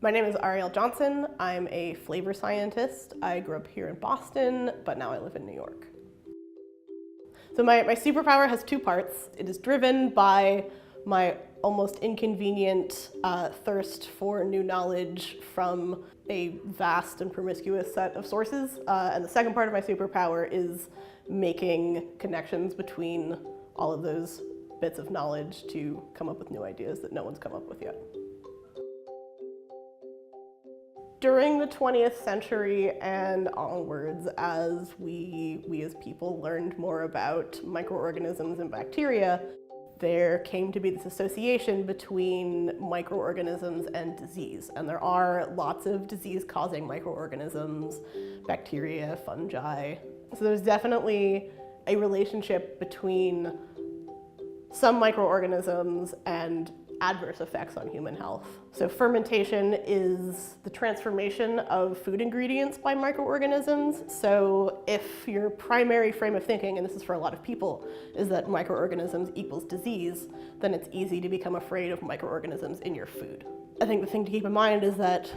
My name is Arielle Johnson. I'm a flavor scientist. I grew up here in Boston, but now I live in New York. So my superpower has two parts. It is driven by my almost inconvenient thirst for new knowledge from a vast and promiscuous set of sources. And the second part of my superpower is making connections between all of those bits of knowledge to come up with new ideas that no one's come up with yet. During the 20th century and onwards, as we as people learned more about microorganisms and bacteria, there came to be this association between microorganisms and disease. And there are lots of disease-causing microorganisms, bacteria, fungi. So there's definitely a relationship between some microorganisms and adverse effects on human health. So fermentation is the transformation of food ingredients by microorganisms. So if your primary frame of thinking, and this is for a lot of people, is that microorganisms equals disease, then it's easy to become afraid of microorganisms in your food. I think the thing to keep in mind is that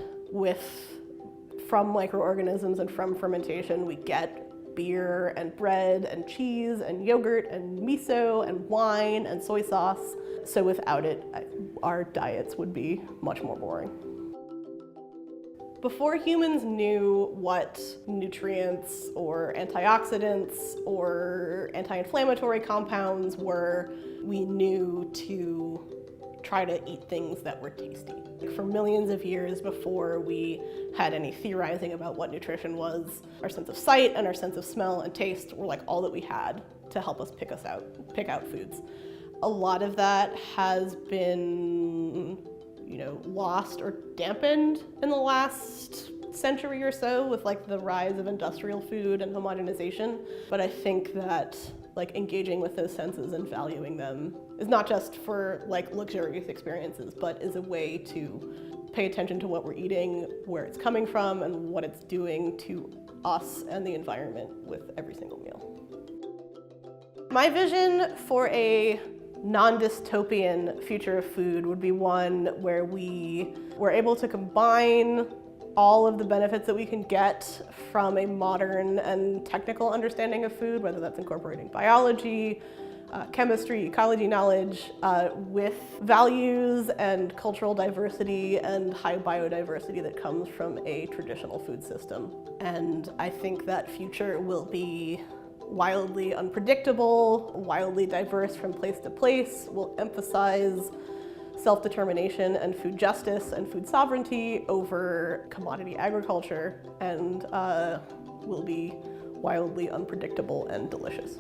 from microorganisms and from fermentation, we get beer and bread and cheese and yogurt and miso and wine and soy sauce. So without it, our diets would be much more boring. Before humans knew what nutrients or antioxidants or anti-inflammatory compounds were, we knew to try to eat things that were tasty. For millions of years before we had any theorizing about what nutrition was, our sense of sight and our sense of smell and taste were like all that we had to help us pick out foods. A lot of that has been, lost or dampened in the last century or so with like the rise of industrial food and homogenization. But I think that engaging with those senses and valuing them is not just for luxurious experiences, but is a way to pay attention to what we're eating, where it's coming from, and what it's doing to us and the environment with every single meal. My vision for a non-dystopian future of food would be one where we were able to combine all of the benefits that we can get from a modern and technical understanding of food, whether that's incorporating biology, chemistry, ecology knowledge, with values and cultural diversity and high biodiversity that comes from a traditional food system. And I think that future will be wildly unpredictable, wildly diverse from place to place, will emphasize self-determination and food justice and food sovereignty over commodity agriculture, and will be wildly unpredictable and delicious.